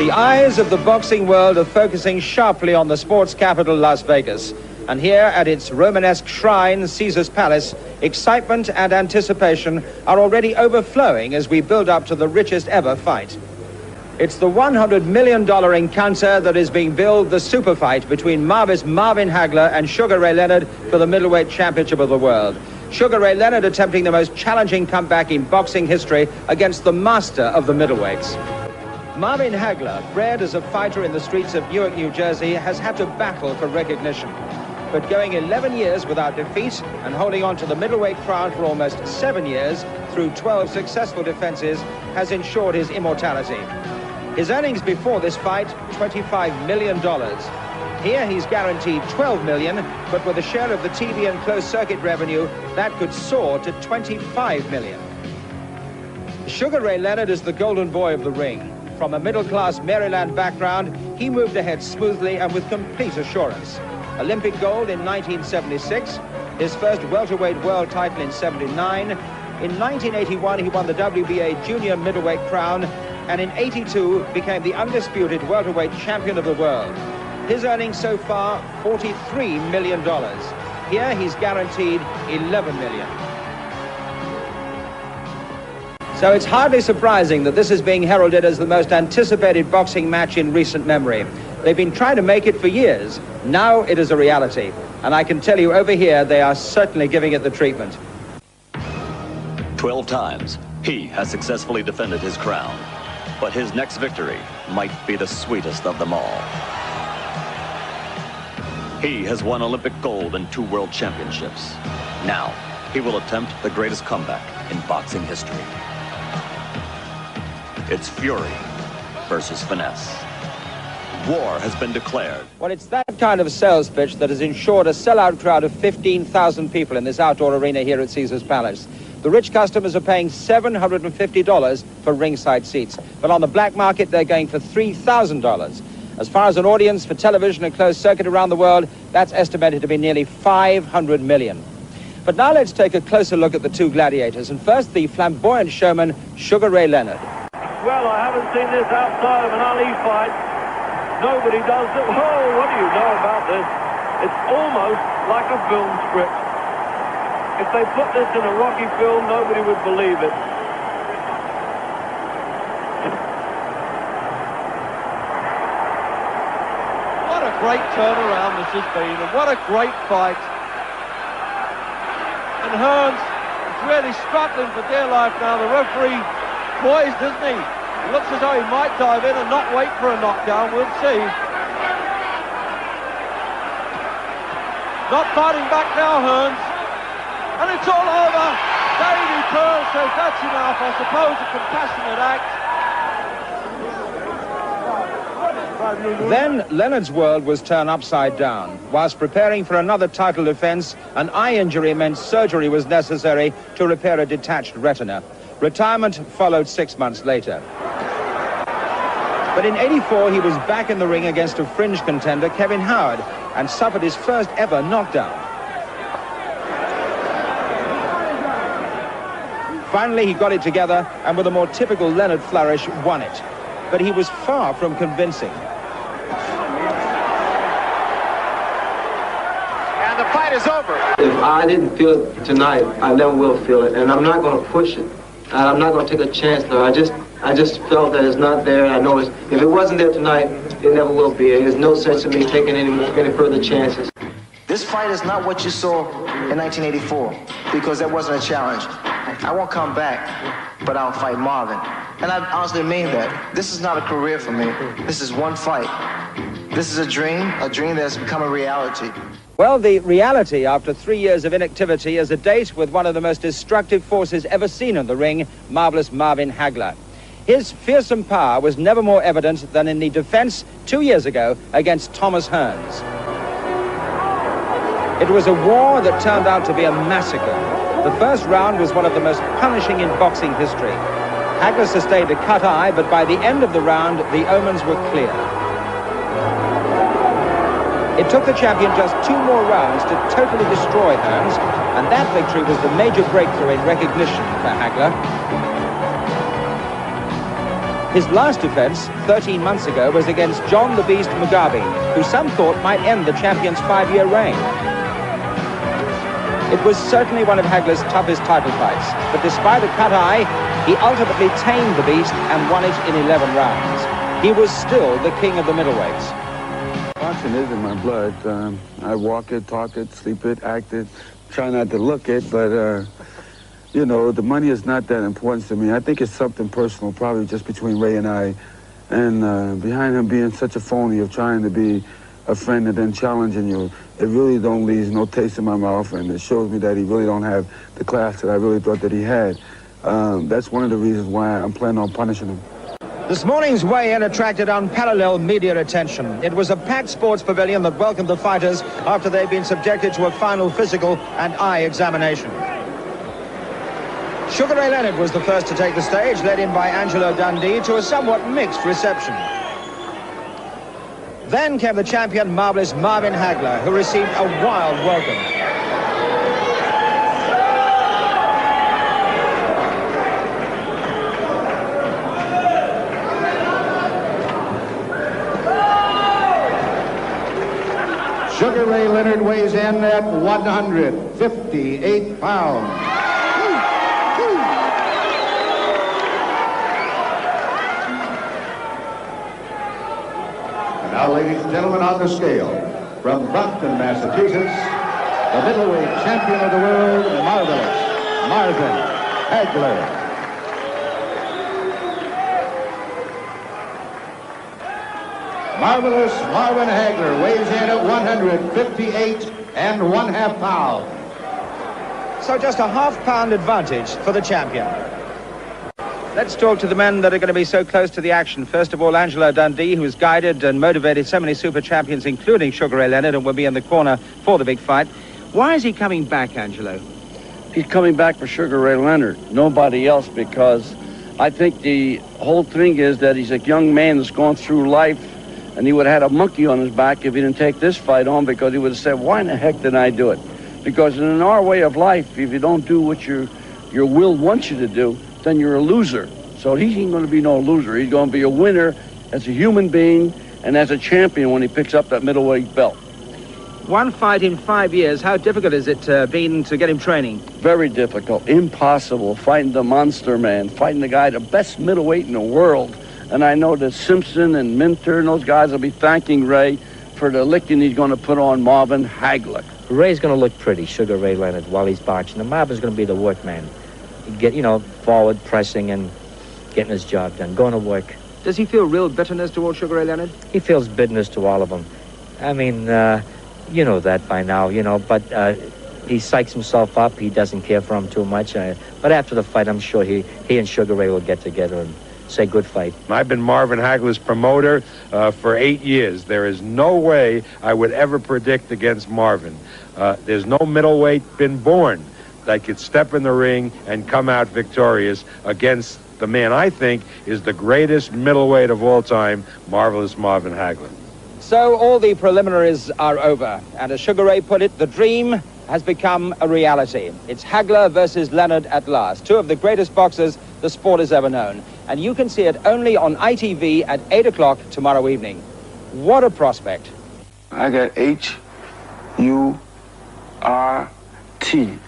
The eyes of the boxing world are focusing sharply on the sports capital, Las Vegas. And here at its Romanesque shrine, Caesar's Palace, excitement and anticipation are already overflowing as we build up to the richest ever fight. It's the $100 million encounter that is being billed the super fight between Marvin Hagler and Sugar Ray Leonard for the Middleweight Championship of the world. Sugar Ray Leonard attempting the most challenging comeback in boxing history against the master of the middleweights. Marvin Hagler, bred as a fighter in the streets of Newark, New Jersey, has had to battle for recognition. But going 11 years without defeat and holding on to the middleweight crown for almost 7 years through 12 successful defenses has ensured his immortality. His earnings before this fight, $25 million. Here he's guaranteed $12 million, but with a share of the TV and closed circuit revenue, that could soar to $25 million. Sugar Ray Leonard is the golden boy of the ring. From a middle-class Maryland background, he moved ahead smoothly and with complete assurance. Olympic gold in 1976, his first welterweight world title in '79. In 1981, he won the WBA junior middleweight crown, and in '82 became the undisputed welterweight champion of the world. His earnings so far, $43 million. Here he's guaranteed $11 million. So it's hardly surprising that this is being heralded as the most anticipated boxing match in recent memory. They've been trying to make it for years. Now it is a reality. And I can tell you over here, they are certainly giving it the treatment. 12 times, he has successfully defended his crown. But his next victory might be the sweetest of them all. He has won Olympic gold and 2 world championships. Now, he will attempt the greatest comeback in boxing history. It's fury versus finesse. War has been declared. Well, it's that kind of sales pitch that has ensured a sellout crowd of 15,000 people in this outdoor arena here at Caesar's Palace. The rich customers are paying $750 for ringside seats, but on the black market, they're going for $3,000. As far as an audience for television and closed circuit around the world, that's estimated to be nearly 500 million. But now let's take a closer look at the two gladiators. And first, the flamboyant showman, Sugar Ray Leonard. Well, I haven't seen this outside of an Ali fight. Nobody does it. Oh, what do you know about this? It's almost like a film script. If they put this in a Rocky film, nobody would believe it. What a great turnaround this has been, and what a great fight. And Hearns is really struggling for dear life now. The referee poised, isn't he? It looks as though he might dive in and not wait for a knockdown. We'll see. Not fighting back now, Hearns. And it's all over. Davey Pearl says that's enough. I suppose a compassionate act. Then Leonard's world was turned upside down. Whilst preparing for another title defense, an eye injury meant surgery was necessary to repair a detached retina. Retirement followed 6 months later. But in '84, he was back in the ring against a fringe contender, Kevin Howard, and suffered his first ever knockdown. Finally, he got it together, and with a more typical Leonard flourish, won it. But he was far from convincing. And the fight is over. If I didn't feel it tonight, I never will feel it, and I'm not going to push it. I'm not going to take a chance, though. I just felt that it's not there, and I know if it wasn't there tonight, it never will be. There's no sense in me taking any further chances. This fight is not what you saw in 1984, because that wasn't a challenge. I won't come back, but I'll fight Marvin. And I honestly mean that. This is not a career for me. This is one fight. This is a dream that's become a reality. Well, the reality after 3 years of inactivity is a date with one of the most destructive forces ever seen in the ring, marvelous Marvin Hagler. His fearsome power was never more evident than in the defense 2 years ago against Thomas Hearns. It was a war that turned out to be a massacre. The first round was one of the most punishing in boxing history. Hagler sustained a cut eye, but by the end of the round, the omens were clear. It took the champion just 2 more rounds to totally destroy Hearns, and that victory was the major breakthrough in recognition for Hagler. His last defense, 13 months ago, was against John the Beast Mugabe, who some thought might end the champion's 5-year reign. It was certainly one of Hagler's toughest title fights, but despite a cut eye, he ultimately tamed the Beast and won it in 11 rounds. He was still the king of the middleweights. Boxing is in my blood. I walk it, talk it, sleep it, act it, try not to look it, but you know, the money is not that important to me. I think it's something personal, probably just between Ray and I. And behind him being such a phony of trying to be a friend and then challenging you, it really don't leave no taste in my mouth, and it shows me that he really don't have the class that I really thought that he had. That's one of the reasons why I'm planning on punishing him. This morning's weigh-in attracted unparalleled media attention. It was a packed sports pavilion that welcomed the fighters after they'd been subjected to a final physical and eye examination. Sugar Ray Leonard was the first to take the stage, led in by Angelo Dundee, to a somewhat mixed reception. Then came the champion, marvelous Marvin Hagler, who received a wild welcome. Sugar Ray Leonard weighs in at 158 pounds. Now, ladies and gentlemen, on the scale, from Brockton, Massachusetts, the middleweight champion of the world, marvelous Marvin Hagler. Marvelous Marvin Hagler weighs in at 158 1/2 pounds. So just a half-pound advantage for the champion. Let's talk to the men that are going to be so close to the action. First of all, Angelo Dundee, who's guided and motivated so many super champions, including Sugar Ray Leonard, and will be in the corner for the big fight. Why is he coming back, Angelo? He's coming back for Sugar Ray Leonard, nobody else, because I think the whole thing is that he's a young man that's gone through life, and he would have had a monkey on his back if he didn't take this fight on, because he would have said, why in the heck did I do it? Because in our way of life, if you don't do what your will wants you to do, then you're a loser. So he ain't going to be no loser. He's going to be a winner as a human being and as a champion when he picks up that middleweight belt. One fight in 5 years. How difficult has it been to get him training? Very difficult. Impossible. Fighting the monster man. Fighting the guy, the best middleweight in the world. And I know that Simpson and Minter and those guys will be thanking Ray for the licking he's going to put on Marvin Hagler. Ray's going to look pretty, Sugar Ray Leonard, while he's boxing. And Marvin's going to be the workman. Get, forward, pressing, and getting his job done, going to work. Does he feel real bitterness towards Sugar Ray Leonard? He feels bitterness to all of them. I mean, you know that by now, but he psychs himself up. He doesn't care for him too much. But after the fight, I'm sure he and Sugar Ray will get together and say good fight. I've been Marvin Hagler's promoter for 8 years. There is no way I would ever predict against Marvin. There's no middleweight been born that could step in the ring and come out victorious against the man I think is the greatest middleweight of all time, marvelous Marvin Hagler. So all the preliminaries are over, and as Sugar Ray put it, the dream has become a reality. It's Hagler versus Leonard at last, two of the greatest boxers the sport has ever known, and you can see it only on ITV at 8 o'clock tomorrow evening. What a prospect. I got H-U-R-T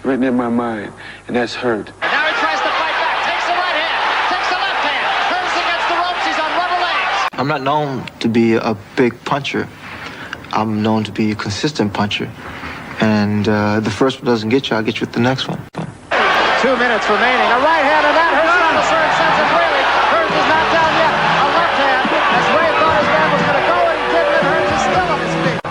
written in my mind, and that's hurt. And now he tries to fight back, takes the right hand, takes the left hand, turns against the ropes, he's on rubber legs. I'm not known to be a big puncher. I'm known to be a consistent puncher. And the first one doesn't get you, I'll get you with the next one. 2 minutes remaining, a right hand, and that hurts on the third sends him reeling. Hurts is not down yet, a left hand, as Ray thought his man was going to go, and he didn't, and Hurts is still on his feet.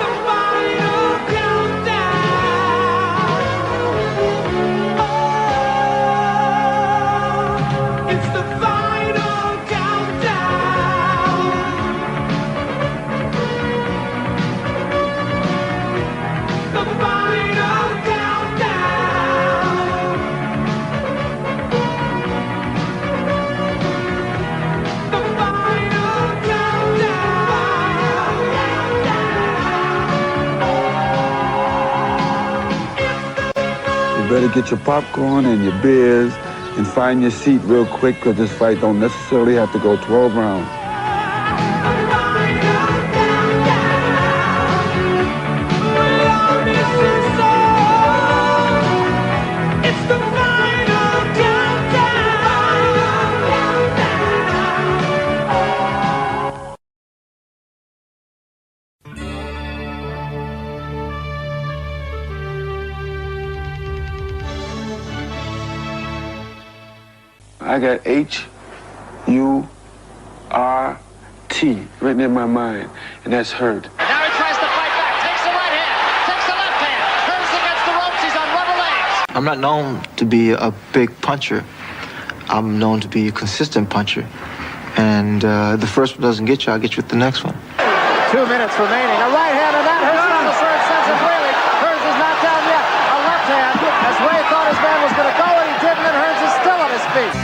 You better get your popcorn and your beers and find your seat real quick, because this fight don't necessarily have to go 12 rounds. I got H-U-R-T written in my mind, and that's hurt. Now he tries to fight back, takes the right hand, takes the left hand, turns against the ropes, he's on rubber legs. I'm not known to be a big puncher. I'm known to be a consistent puncher. And the first one doesn't get you, I'll get you with the next one. 2 minutes remaining. A right hand, and that hurts him on the third sense of really. Hearns is not down yet. A left hand, as Ray thought his man was going to go, and he didn't, and Hearns is still on his feet.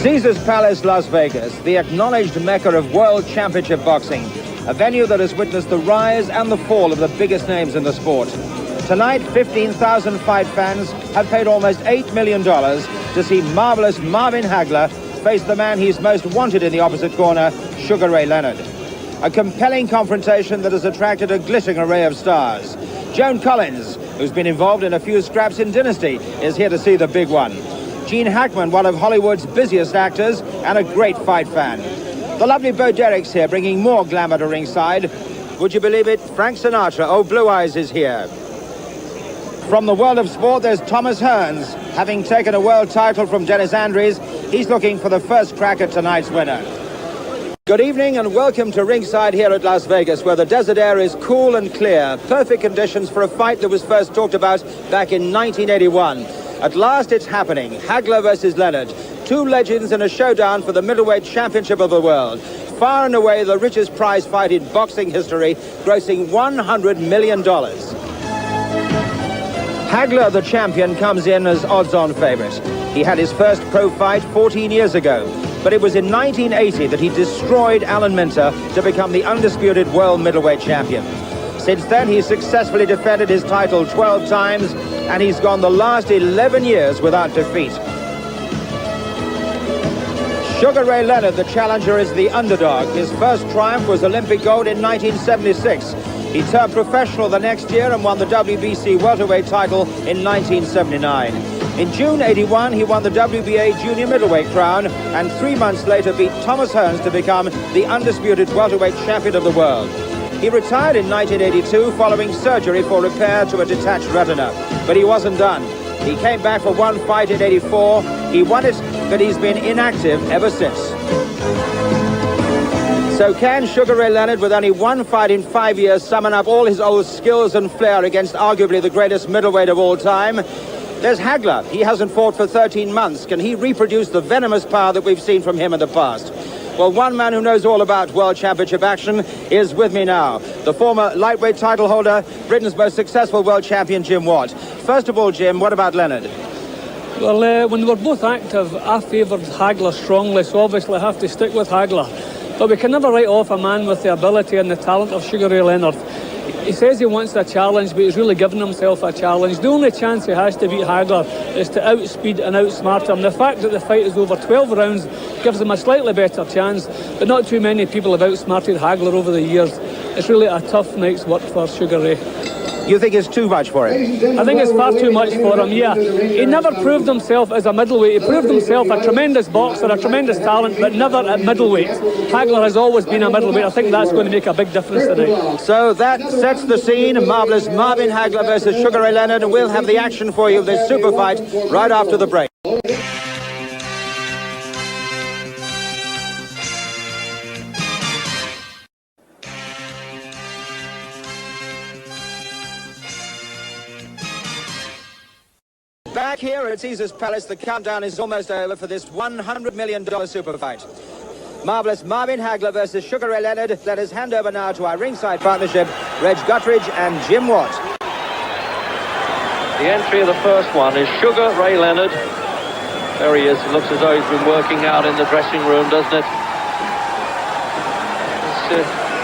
Caesars Palace, Las Vegas, the acknowledged mecca of World Championship boxing, a venue that has witnessed the rise and the fall of the biggest names in the sport. Tonight, 15,000 fight fans have paid almost $8 million to see marvelous Marvin Hagler face the man he's most wanted in the opposite corner, Sugar Ray Leonard. A compelling confrontation that has attracted a glittering array of stars. Joan Collins, who's been involved in a few scraps in Dynasty, is here to see the big one. Gene Hackman, one of Hollywood's busiest actors and a great fight fan. The lovely Bo Derrick's here, bringing more glamour to ringside. Would you believe it? Frank Sinatra, oh Blue Eyes, is here. From the world of sport, there's Thomas Hearns. Having taken a world title from Dennis Andrews, he's looking for the first crack at tonight's winner. Good evening and welcome to ringside here at Las Vegas, where the desert air is cool and clear. Perfect conditions for a fight that was first talked about back in 1981. At last it's happening. Hagler versus Leonard. Two legends in a showdown for the middleweight championship of the world. Far and away the richest prize fight in boxing history, grossing $100 million. Hagler, the champion, comes in as odds-on favorite. He had his first pro fight 14 years ago, but it was in 1980 that he destroyed Alan Minter to become the undisputed world middleweight champion. Since then, he's successfully defended his title 12 times, and he's gone the last 11 years without defeat. Sugar Ray Leonard, the challenger, is the underdog. His first triumph was Olympic gold in 1976. He turned professional the next year and won the WBC welterweight title in 1979. In June '81, he won the WBA junior middleweight crown, and 3 months later beat Thomas Hearns to become the undisputed welterweight champion of the world. He retired in 1982 following surgery for repair to a detached retina, but he wasn't done. He came back for one fight in '84. He won it, but he's been inactive ever since. So can Sugar Ray Leonard, with only one fight in 5 years, summon up all his old skills and flair against arguably the greatest middleweight of all time? There's Hagler. He hasn't fought for 13 months. Can he reproduce the venomous power that we've seen from him in the past? Well, one man who knows all about World Championship action is with me now. The former lightweight title holder, Britain's most successful world champion, Jim Watt. First of all, Jim, what about Leonard? Well, when they were both active, I favoured Hagler strongly, so obviously I have to stick with Hagler. But we can never write off a man with the ability and the talent of Sugar Ray Leonard. He says he wants a challenge, but he's really given himself a challenge. The only chance he has to beat Hagler is to outspeed and outsmart him. The fact that the fight is over 12 rounds gives him a slightly better chance, but not too many people have outsmarted Hagler over the years. It's really a tough night's work for Sugar Ray. You think it's too much for him? I think it's far too much for him, yeah. He never proved himself as a middleweight. He proved himself a tremendous boxer, a tremendous talent, but never at middleweight. Hagler has always been a middleweight. I think that's going to make a big difference tonight. So that sets the scene. Marvellous Marvin Hagler versus Sugar Ray Leonard, and we'll have the action for you, this super fight, right after the break. Back here at Caesar's Palace, the countdown is almost over for this $100 million super fight. Marvellous Marvin Hagler versus Sugar Ray Leonard. Let us hand over now to our ringside partnership, Reg Guttridge and Jim Watt. The entry of the first one is Sugar Ray Leonard. There he is. It looks as though he's been working out in the dressing room, doesn't it?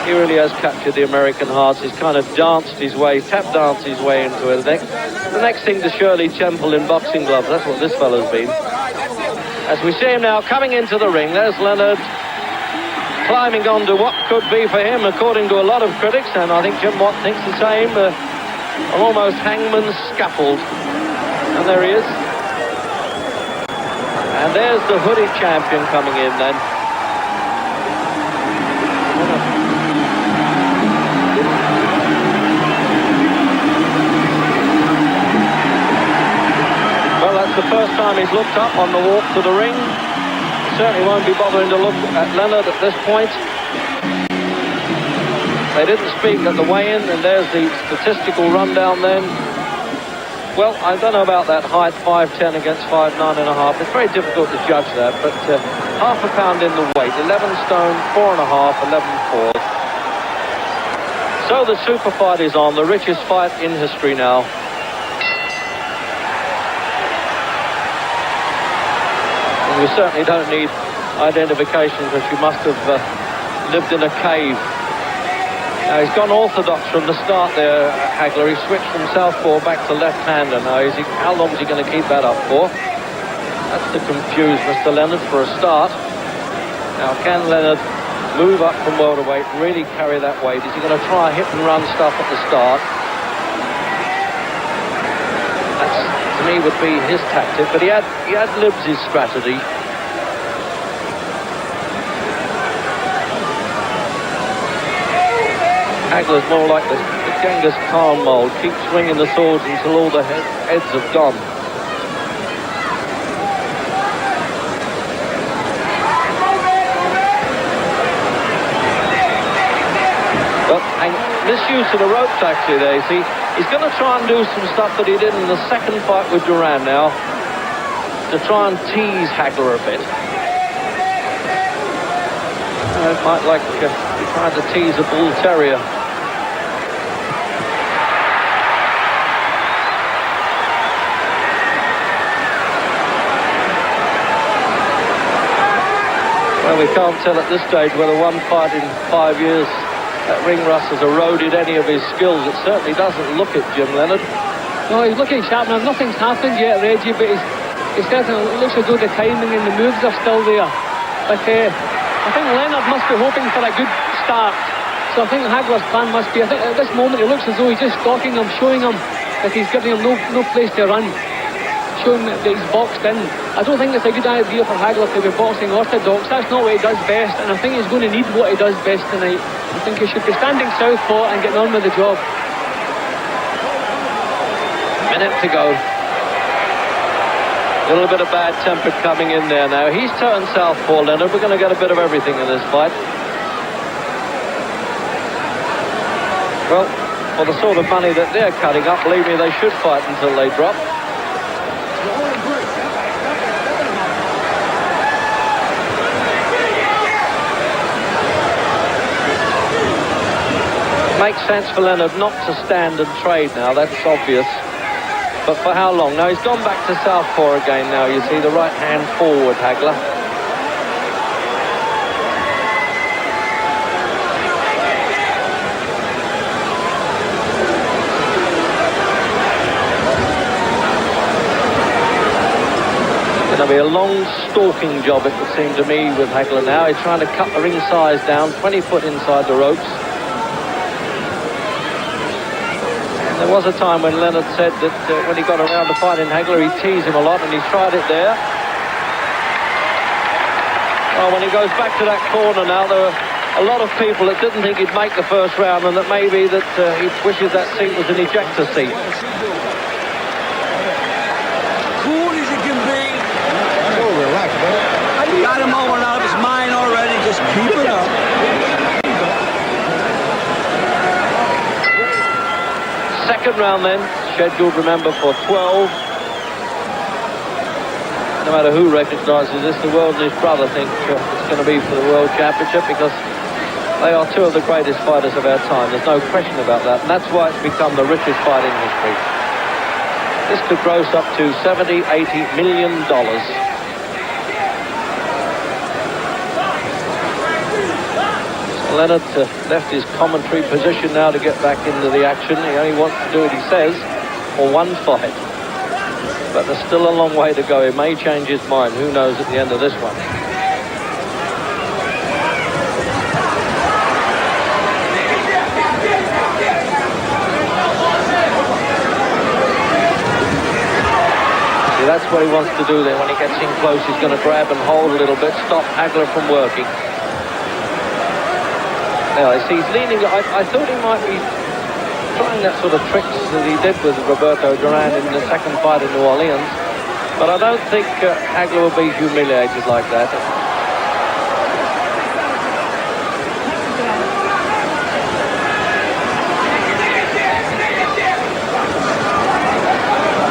He really has captured the American hearts. He's kind of danced his way, tap danced his way into it. The next thing to Shirley Temple in boxing gloves. That's what this fellow's been. As we see him now coming into the ring, there's Leonard climbing onto what could be for him, according to a lot of critics, and I think Jim Watt thinks the same, an almost hangman's scaffold. And there he is. And there's the hooded champion coming in then. Well, that's the first time he's looked up on the walk to the ring. Certainly won't be bothering to look at Leonard at this point. They didn't speak at the weigh-in, and there's the statistical rundown then. Well, I don't know about that height, 5'10" against 5'9.5". It's very difficult to judge that, but half a pound in the weight, 11 stone, 4.5, 11.4. So the super fight is on, the richest fight in history now. You certainly don't need identification because you must have lived in a cave. Now he's gone orthodox from the start there, Hagler. He switched from southpaw back to left-hander. Now how long is he going to keep that up for? That's to confuse Mr. Leonard for a start. Now can Leonard move up from welterweight and really carry that weight? Is he going to try hit and run stuff at the start? To me would be his tactic, but he ad-libs his strategy. Hagler's more like the Genghis Khan mold, keep swinging the swords until all the heads have gone. But misuse of the ropes actually there, you see. He's going to try and do some stuff that he did in the second fight with Duran now, to try and tease Hagler a bit. It might like trying to tease a bull terrier. Well, we can't tell at this stage whether one fight in 5 years that ring rust has eroded any of his skills. It certainly doesn't look it, Jim Leonard. No, he's looking sharp now. Nothing's happened yet, Reggie, but he's definitely, it looks as though the timing and the moves are still there. But I think Leonard must be hoping for a good start. So I think Hagler's plan must be, I think at this moment it looks as though he's just stalking him, showing him that he's giving him no place to run. Showing that he's boxed in. I don't think it's a good idea for Hagler to be boxing orthodox. That's not what he does best, and I think he's going to need what he does best tonight. I think he should be standing southpaw and getting on with the job. Minute to go. A little bit of bad temper coming in there now. He's turned southpaw, Leonard. We're going to get a bit of everything in this fight. Well, for the sort of money that they're cutting up, believe me, they should fight until they drop. Makes sense for Leonard not to stand and trade now, that's obvious. But for how long? Now he's gone back to southpaw again now, you see, the right hand forward, Hagler. It's going to be a long stalking job, it would seem to me, with Hagler now. He's trying to cut the ring size down, 20 foot inside the ropes. There was a time when Leonard said that when he got around to fighting Hagler, he'd tease him a lot, and he tried it there. Well, when he goes back to that corner now, there are a lot of people that didn't think he'd make the first round, and that maybe that he wishes that seat was an ejector seat. Cool as you can be. Oh, relax, buddy. Got him all out of his mind already. Just keep it up. Second round then, scheduled, remember, for 12. no matter who recognises this, the world and his brother think it's going to be for the World Championship, because they are two of the greatest fighters of our time. There's no question about that. And that's why it's become the richest fight in history. This could gross up to $70, $80 million. Leonard left his commentary position now to get back into the action. He only wants to do what he says for one fight. But there's still a long way to go. He may change his mind. Who knows at the end of this one. See, that's what he wants to do there. When he gets in close, he's going to grab and hold a little bit, stop Hagler from working. Now, I see he's leaning. I thought he might be trying that sort of tricks that he did with Roberto Duran in the second fight in New Orleans, but I don't think Hagler will be humiliated like that.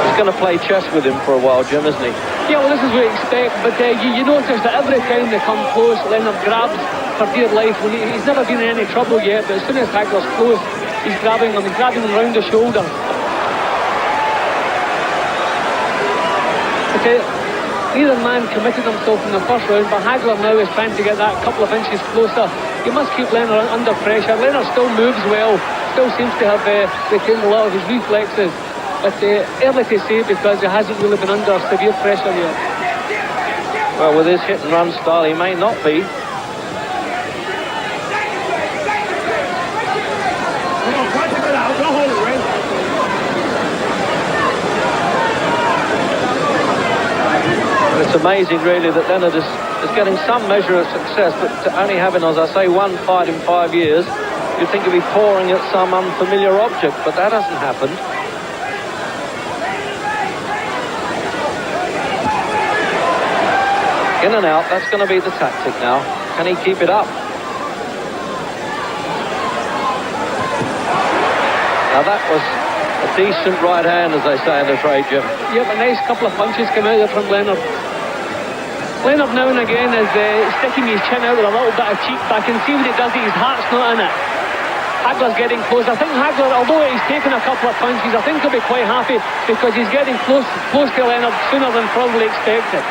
He's going to play chess with him for a while, Jim, isn't he? Yeah, well, this is what you expect, but you notice that every time they come close, Leonard grabs for dear life. When he's never been in any trouble yet, but as soon as Hagler's close, he's grabbing him round the shoulder. Okay, neither man committed himself in the first round, but Hagler now is trying to get that couple of inches closer. He must keep Leonard under pressure. Leonard still moves well, still seems to have retained a lot of his reflexes, but early to say, because he hasn't really been under severe pressure yet. Well, with his hit and run style, he may not be. It's amazing, really, that Leonard is getting some measure of success, but only having, as I say, one fight in 5 years, you'd think he'd be pouring at some unfamiliar object, but that hasn't happened. In and out, that's going to be the tactic now. Can he keep it up? Now that was a decent right hand, as they say in the trade, Jim. Yep, a nice couple of punches come out there from Leonard. Leonard now and again is sticking his chin out with a little bit of cheek, but I can see when he does it, his heart's not in it. Hagler's getting close. I think Hagler, although he's taken a couple of punches, I think he'll be quite happy because he's getting close to Leonard sooner than probably expected.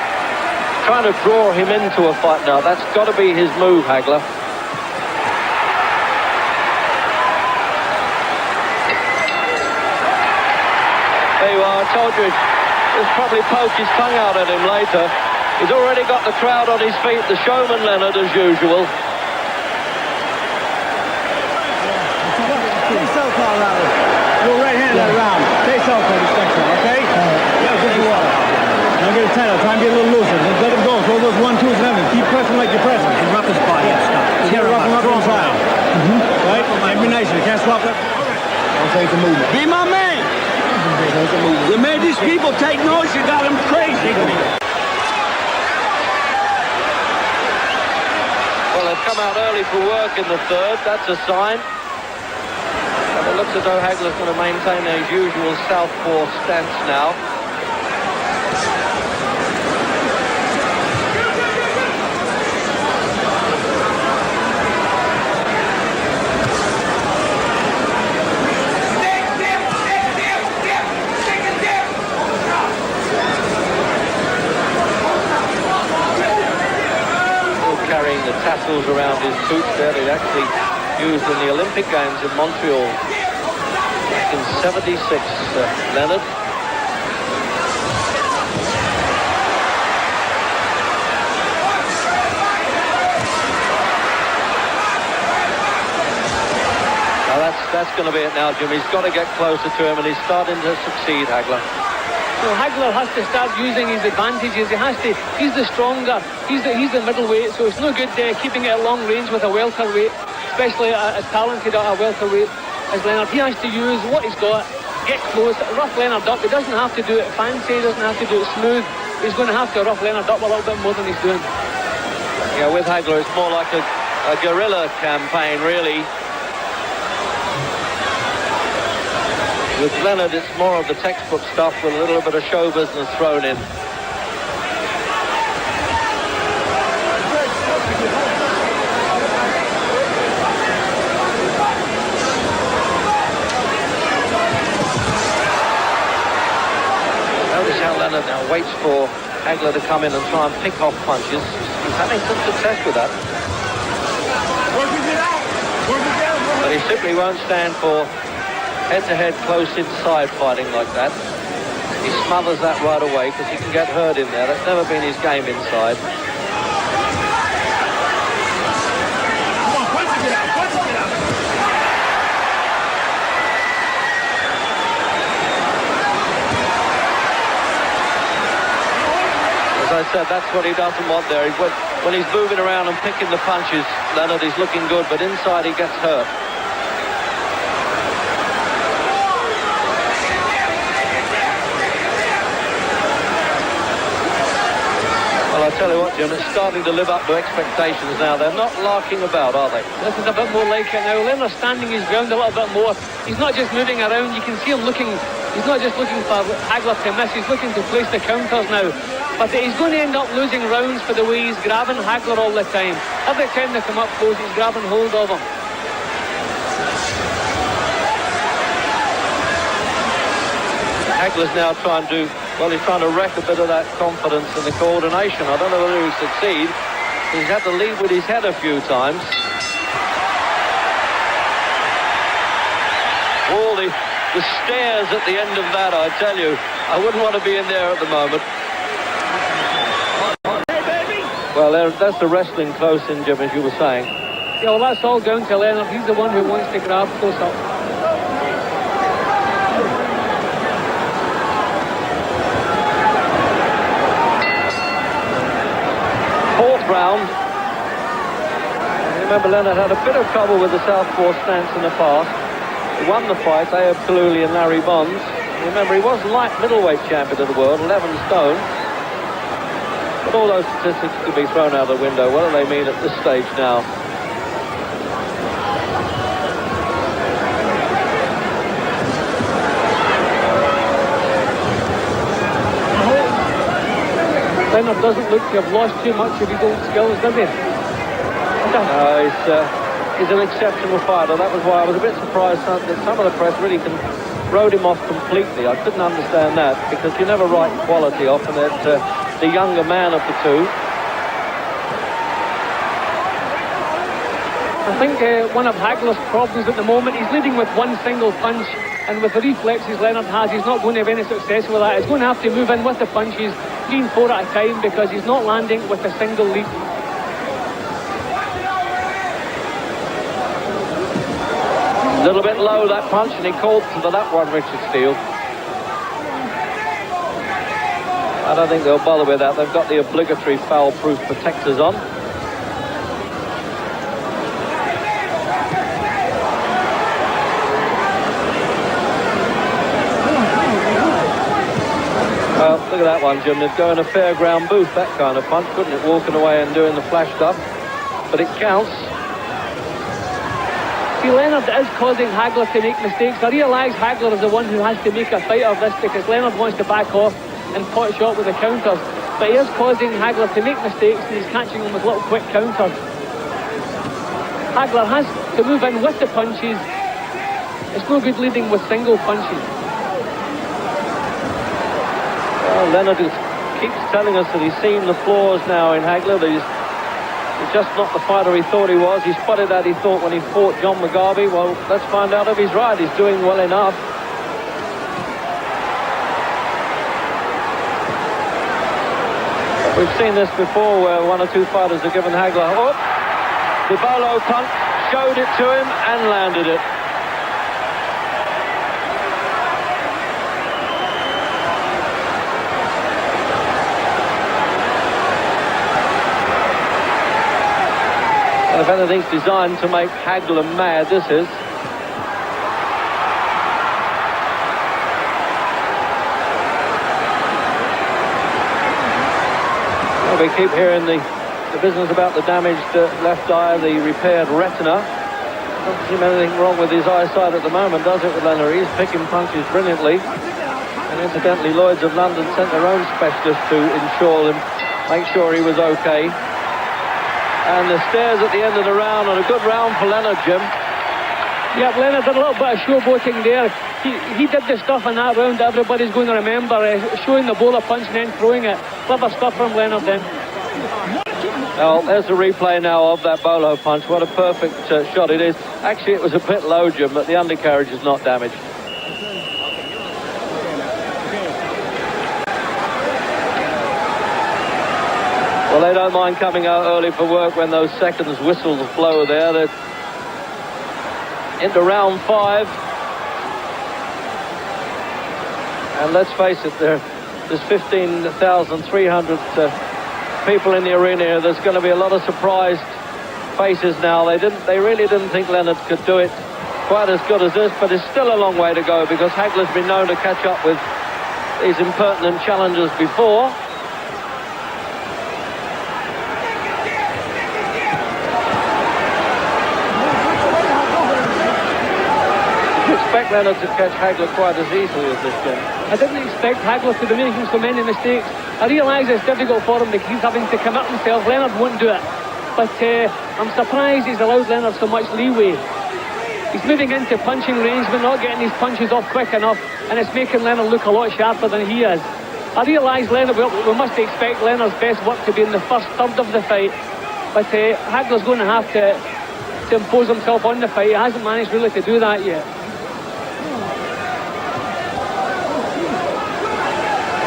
Trying to draw him into a fight now. That's got to be his move, Hagler. There you are, I told you, he'll probably poke his tongue out at him later. He's already got the crowd on his feet, the showman Leonard, as usual. Face southpaw, Riley. Go right-handed around. Face southpaw this next one, okay? Yeah, good you are. Now get it tight. Try and get a little looser. Just let him go. Throw those 1-2s and everything. Keep pressing like you're pressing. And rough his body up, stop. Yeah, rough him up on fire. Right? Be nice. You can't swap that. Don't say it's a movement. Be my man. You made these people take noise. You got them crazy. Well, they've come out early for work in the third. That's a sign. And it looks as though Hagler's going to maintain his usual southpaw stance now. Carrying the tassels around his boots there, he'd actually used in the Olympic Games in Montreal back in '76, Leonard. Now that's going to be it now, Jim. He's got to get closer to him, and he's starting to succeed, Hagler. So Hagler has to start using his advantages. He's the stronger, he's the middleweight, so it's no good keeping it at long range with a welterweight, especially as talented a welterweight as Leonard. He has to use what he's got, get close, rough Leonard up. He doesn't have to do it fancy, he doesn't have to do it smooth. He's going to have to rough Leonard up a little bit more than he's doing. Yeah, with Hagler, it's more like a guerrilla campaign, really. With Leonard, it's more of the textbook stuff with a little bit of show business thrown in. Leonard now waits for Hagler to come in and try and pick off punches. He's having some success with that. But he simply won't stand for head-to-head close inside fighting like that. He smothers that right away because he can get hurt in there. That's never been his game inside. As I said, that's what he doesn't want there. When he's moving around and picking the punches, Leonard is looking good, but inside he gets hurt. Well, I tell you what, Jim, it's starting to live up to expectations now. They're not larking about, are they? This is a bit more like it now. Leonard's standing his ground a little bit more. He's not just moving around. You can see him looking. He's not just looking for Hagler to miss. He's looking to place the counters now. But he's going to end up losing rounds for the way he's grabbing Hagler all the time. Every time they come up close, he's grabbing hold of him. Hagler's now trying to, well, he's trying to wreck a bit of that confidence and the coordination. I don't know whether he'll succeed. He's had to lead with his head a few times. All the stairs at the end of that, I tell you, I wouldn't want to be in there at the moment. Well, that's the wrestling close in, Jim, as you were saying. Yeah, well, that's all down to Leonard. He's the one who wants to grab close up. Fourth round. Remember, Leonard had a bit of trouble with the southpaw stance in the past. He won the fight, Ayub Kaluli and Larry Bonds. Remember, he was light middleweight champion of the world, 11 stone. But all those statistics could be thrown out the window. What do they mean at this stage now? Leonard doesn't look to have lost too much of his old skills, does he? No, he's an exceptional fighter. That was why I was a bit surprised that some of the press really wrote him off completely. I couldn't understand that, because you never write quality off, and that the younger man of the two. I think one of Hagler's problems at the moment, he's leading with one single punch, and with the reflexes Leonard has, he's not going to have any success with that. He's going to have to move in with the punches 3 and 4 at a time, because he's not landing with a single lead. A little bit low, that punch, and he called for that one, Richard Steele. I don't think they'll bother with that. They've got the obligatory foul-proof protectors on. Well, look at that one, Jim. They'd go in a fairground booth, that kind of punch, couldn't it? Walking away and doing the flash stuff. But it counts. See, Leonard is causing Hagler to make mistakes. I realise Hagler is the one who has to make a fight of this, because Leonard wants to back off and pot shot with the counters. But he is causing Hagler to make mistakes, and he's catching him with little quick counters. Hagler has to move in with the punches. It's no good leading with single punches. Well, Leonard keeps telling us that he's seen the flaws now in Hagler. He's just not the fighter he thought he was. He spotted that, he thought, when he fought John McGarvey. Well, let's find out if he's right. He's doing well enough. We've seen this before, where 1 or 2 fighters have given Hagler, the bolo punch, showed it to him and landed it. Well, if anything's designed to make Hagler mad, this is. We keep hearing the business about the damaged left eye, the repaired retina. Doesn't seem anything wrong with his eyesight at the moment, does it, with Leonard? He's picking punches brilliantly. And incidentally, Lloyd's of London sent their own specialist to make sure he was okay. And the stairs at the end of the round, and a good round for Leonard, Jim. Yeah, Leonard did a little bit of showboating there. he did the stuff in that round that everybody's going to remember, showing the bowler punch and then throwing it. Clever stuff from Leonard then. Well, there's the replay now of that bolo punch. What a perfect shot it is. Actually, it was a bit low, Jim, but the undercarriage is not damaged. Well, they don't mind coming out early for work when those seconds whistles blow there. They're into round 5. And let's face it, there's 15,300 people in the arena here. There's going to be a lot of surprised faces now. They really didn't think Leonard could do it quite as good as this, but it's still a long way to go because Hagler's been known to catch up with these impertinent challengers before. Expect Leonard to catch Hagler quite as easily as this game. I didn't expect Hagler to be making so many mistakes. I realise it's difficult for him because he's having to commit himself. Leonard won't do it. But I'm surprised he's allowed Leonard so much leeway. He's moving into punching range but not getting his punches off quick enough, and it's making Leonard look a lot sharper than he is. I realise Leonard, we must expect Leonard's best work to be in the first third of the fight. But Hagler's going to have to impose himself on the fight. He hasn't managed really to do that yet.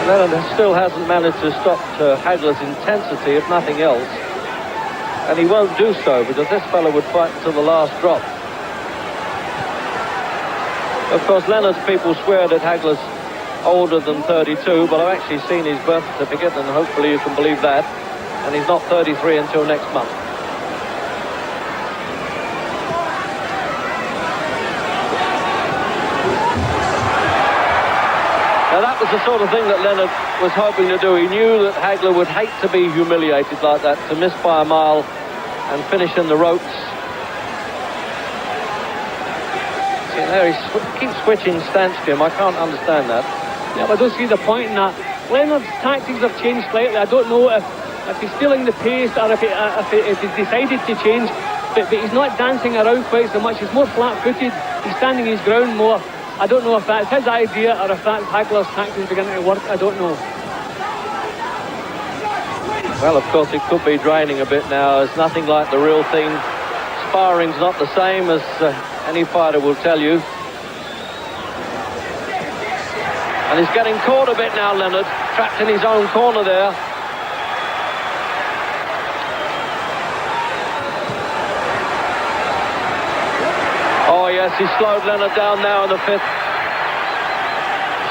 Leonard still hasn't managed to stop Hagler's intensity, if nothing else. And he won't do so because this fellow would fight until the last drop. Of course, Leonard's people swear that Hagler's older than 32, but I've actually seen his birth certificate, and hopefully you can believe that. And he's not 33 until next month. Now that was the sort of thing that Leonard was hoping to do. He knew that Hagler would hate to be humiliated like that, to miss by a mile and finish in the ropes. See there, he keeps switching stance, Jim. I can't understand that. Yeah, but I don't see the point in that. Leonard's tactics have changed slightly. I don't know if he's feeling the pace or if he's decided to change, but he's not dancing around quite so much. He's more flat-footed. He's standing his ground more. I don't know if that's his idea or if that's Hagler's tactics beginning to work. I don't know. Well, of course, it could be draining a bit now. It's nothing like the real thing. Sparring's not the same, as any fighter will tell you. And he's getting caught a bit now, Leonard. Trapped in his own corner there. Oh, yes, he slowed Leonard down now in the 5th.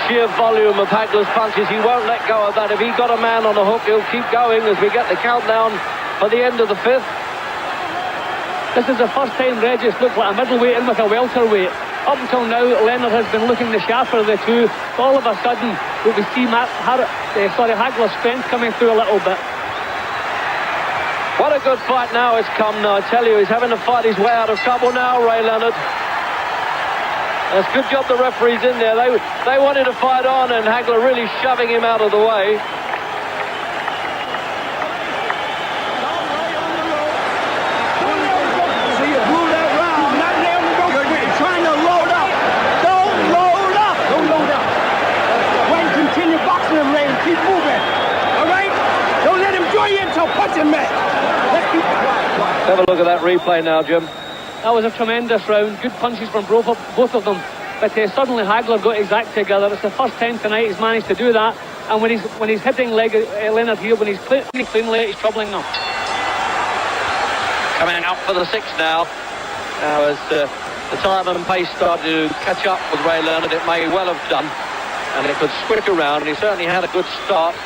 Sheer volume of Hagler's punches. He won't let go of that. If he got a man on the hook, he'll keep going as we get the countdown for the end of the 5th. This is the first time Regis looked like a middleweight in with a welterweight. Up until now, Leonard has been looking the sharper of the two. All of a sudden, we see Hagler's strength coming through a little bit. What a good fight now it's come now. I tell you, he's having to fight his way out of trouble now, Ray Leonard. It's a good job the referee's in there. They wanted to fight on, and Hagler really shoving him out of the way. So you blew that round. Not letting him go. You're trying to load up. Don't load up. Don't load up. Wait, continue boxing him, Ray, and keep moving. All right? Don't let him join you until punching match. Let's keep it quiet. Have a look at that replay now, Jim. That was a tremendous round. Good punches from both of them. But suddenly Hagler got his act together. It's the first time tonight he's managed to do that. And when he's hitting Leonard here, when he's cleanly, he's troubling them. Coming out for the 6th now. Now as the time and pace started to catch up with Ray Leonard, it may well have done. And it could switch around, and he certainly had a good start.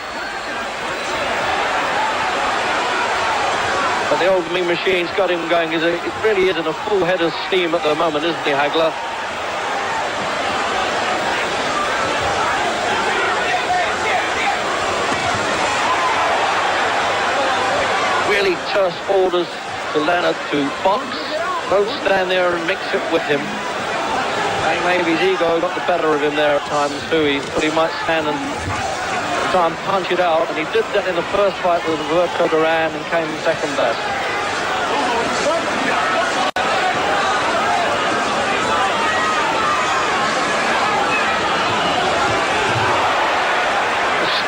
But the old mean machine's got him going. It really is in a full head of steam at the moment, isn't he, Hagler? Really terse orders to Leonard to box. Don't stand there and mix it with him. I think maybe his ego got the better of him there at times too. He thought he might stand and try and punch it out, and he did that in the first fight with Roberto Duran and came second best.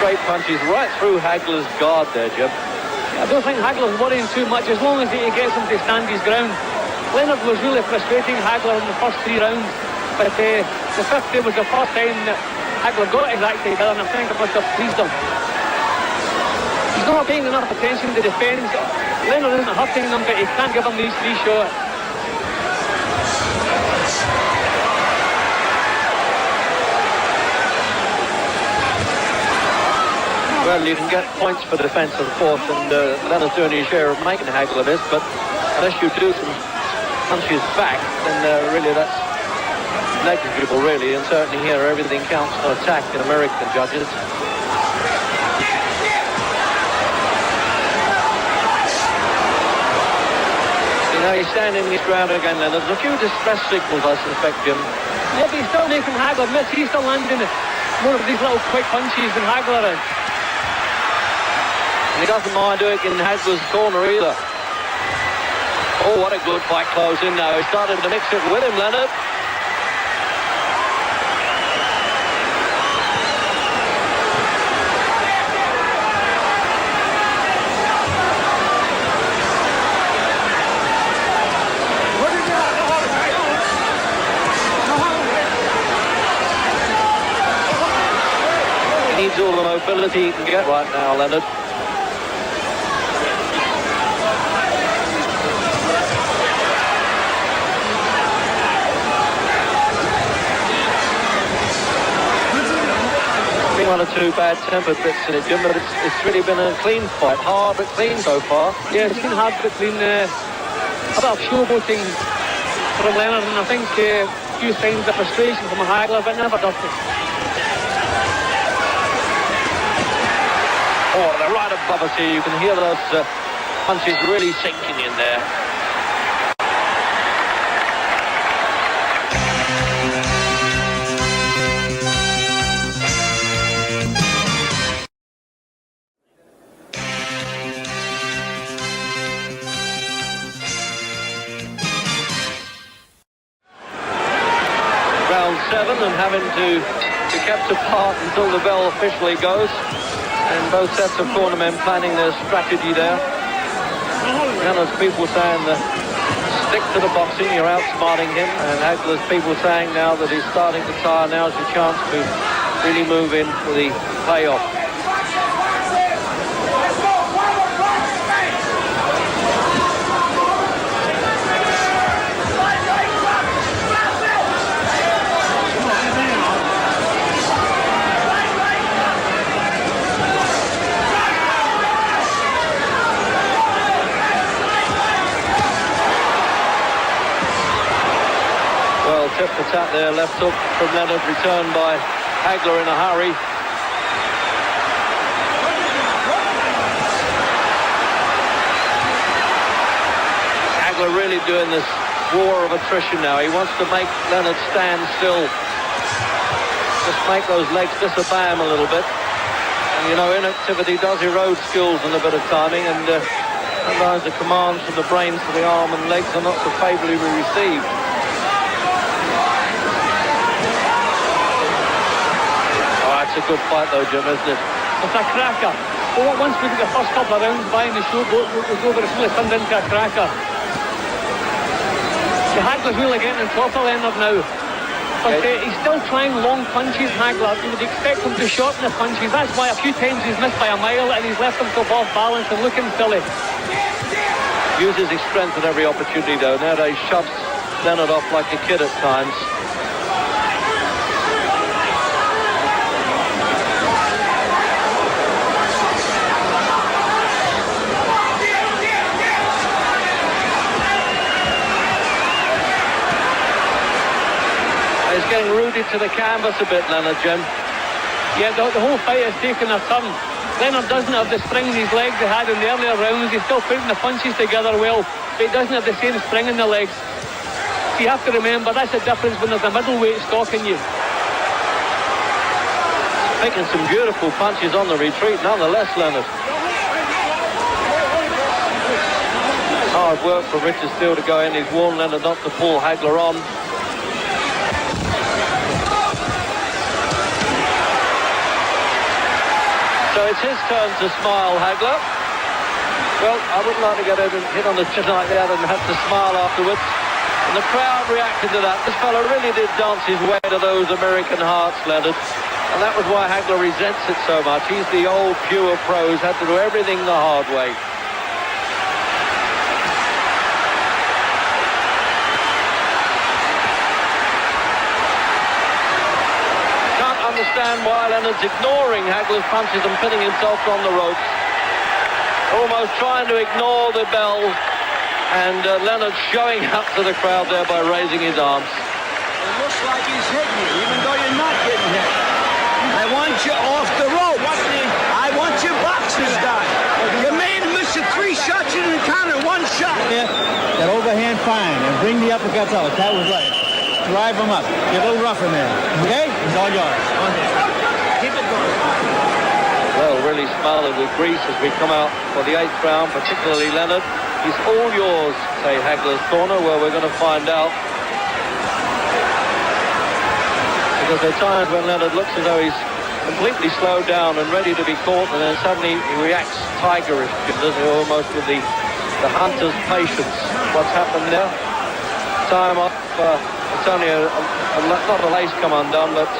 straight punches right through Hagler's guard there, Jim. I don't think Hagler's worrying too much as long as he gets him to stand his ground. Leonard was really frustrating Hagler in the first 3 rounds, but the 5th day was the first time that Hagler got his act together, and I think it must have pleased him. He's not paying enough attention to defence. Leonard isn't hurting him, but he can't give him these 3 shots. Well, you can get points for defence, of course, and Leonard's doing his share of making Hagler this, but unless you do some punches back, then really that's negligible, really, and certainly here everything counts for attack in American judges. You know, he's standing his ground again, Leonard. There's a few distress signals, I suspect, Jim. Yeah, but he's still making Hagler miss. He's still landing more of these little quick punches than Hagler is. And he doesn't mind doing it in Hagler's corner either. Oh, what a good fight close in now. He started to mix it with him, Leonard. He needs all the mobility he can get right now, Leonard. One or two bad tempered bits in it, Jim, but it's really been a clean fight. Hard but clean so far. Yeah, it's been hard but clean. A bit of showboating from Leonard, and I think a few signs of frustration from Hagler, but never dirty. Oh, they're right above us here. You can hear those punches really sinking in there. Round 7 and having to be kept apart until the bell officially goes. And both sets of cornermen planning their strategy there. And there's people saying stick to the boxing, you're outsmarting him. And Hagler's people saying now that he's starting to tire, now's your chance to really move in for the payoff. Tip for tap there, left hook from Leonard, returned by Hagler in a hurry. Hagler really doing this war of attrition now. He wants to make Leonard stand still. Just make those legs disobey him a little bit. And you know, inactivity does erode skills and a bit of timing, and sometimes the commands from the brain to the arm and legs are not so favourably received. It's a good fight though, Jim, isn't it? It's a cracker. Well, once we get the first couple of rounds by in the show, we'll go over, it's really turned into a cracker. The Hagler's really getting on top of Leonard now. But he's still trying long punches, Hagler. You would expect him to shorten the punches. That's why a few times he's missed by a mile and he's left himself off balance and looking silly. Uses his strength at every opportunity though. Nowadays shoves Leonard off like a kid at times. He's getting rooted to the canvas a bit, Leonard, Jim. Yeah, the whole fight has taken a turn. Leonard doesn't have the spring in his legs he had in the earlier rounds. He's still putting the punches together well, but he doesn't have the same spring in the legs. So you have to remember, that's the difference when there's a middleweight stalking you. Making some beautiful punches on the retreat, nonetheless, Leonard. Hard work for Richard still to go in. He's warned Leonard not to pull Hagler on. So it's his turn to smile, Hagler. Well, I wouldn't like to get hit on the chin like that and have to smile afterwards. And the crowd reacted to that. This fellow really did dance his way to those American hearts, Leonard. And that was why Hagler resents it so much. He's the old pure pro. He's had to do everything the hard way. Can't understand why Leonard's ignoring Hagler's punches and pinning himself on the ropes. Almost trying to ignore the bell. And Leonard showing up to the crowd there by raising his arms. It looks like he's hitting you, even though you're not getting hit. I want you off the rope. I want your boxers done. You made him miss 3 shots. You didn't count it 1 shot. Yeah, that overhand fine and bring the uppercuts out. That was right. Drive him up. Get a little rough in there. Okay? It's all yours. Keep it going. Well, really smiling with grease as we come out for the 8th round, particularly Leonard. He's all yours, say Hagler's corner. Well, we're going to find out. Because there are times when Leonard looks as though he's completely slowed down and ready to be caught, and then suddenly he reacts tigerish, doesn't he, almost with the hunter's patience. What's happened there? Time off. It's only not a lace come undone, but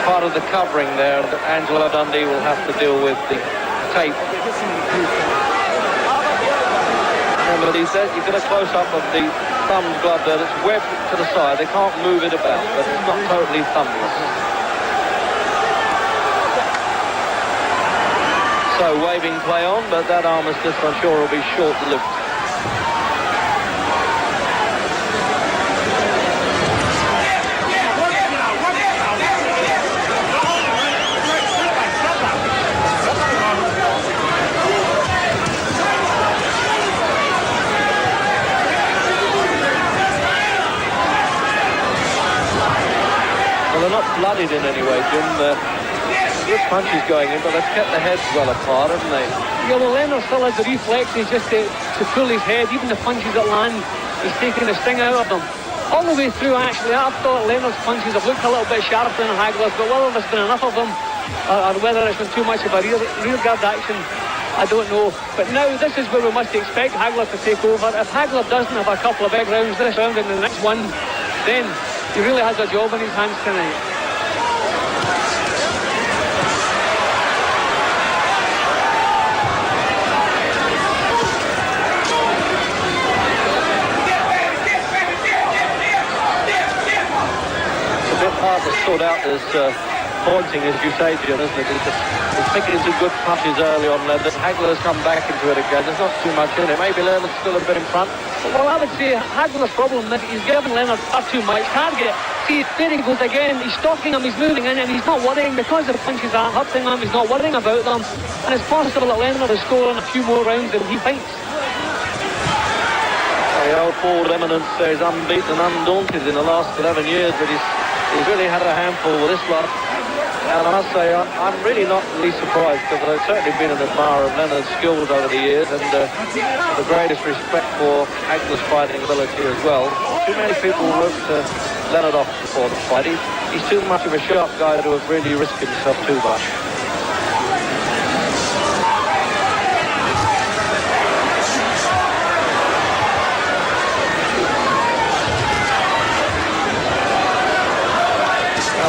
part of the covering there that Angelo Dundee will have to deal with the tape. But he said you get a close-up of the thumb glove there that's webbed to the side. They can't move it about, but it's not totally thumbless. So waving play on, but that armistice I'm sure will be short-lived. They're not bloodied in any way, Jim. Good punches going in, but they've kept the heads well apart, haven't they? Yeah, well, Leonard still has the reflexes just to pull his head. Even the punches that land, he's taking the sting out of them. All the way through, actually, I thought Leonard's punches have looked a little bit sharper than Hagler's, but whether there's been enough of them or whether it's been too much of a rear guard action, I don't know. But now this is where we must expect Hagler to take over. If Hagler doesn't have a couple of big rounds this round and the next one, then he really has a job in his hands tonight. It's a bit hard to sort out this pointing, as you say, Jim, isn't it? He's picking some good punches early on. Hagler's come back into it again. There's not too much in it. Maybe Leonard's still a bit in front. Well, I would say Hagler's problem is he's giving Leonard far too much target. See, there he goes again. He's stalking him, he's moving in, and he's not worrying because the punches are hurting him. He's not worrying about them. And it's possible that Leonard is scoring a few more rounds than he fights. The old Ford Eminence is unbeaten, undaunted in the last 11 years, but he's really had a handful with this lot. And I must say, I'm really not really surprised, because I've certainly been an admirer of Leonard's skills over the years, and the greatest respect for Hagler's fighting ability as well. Too many people wrote Leonard off before the fight. He's too much of a sharp guy to have really risked himself too much.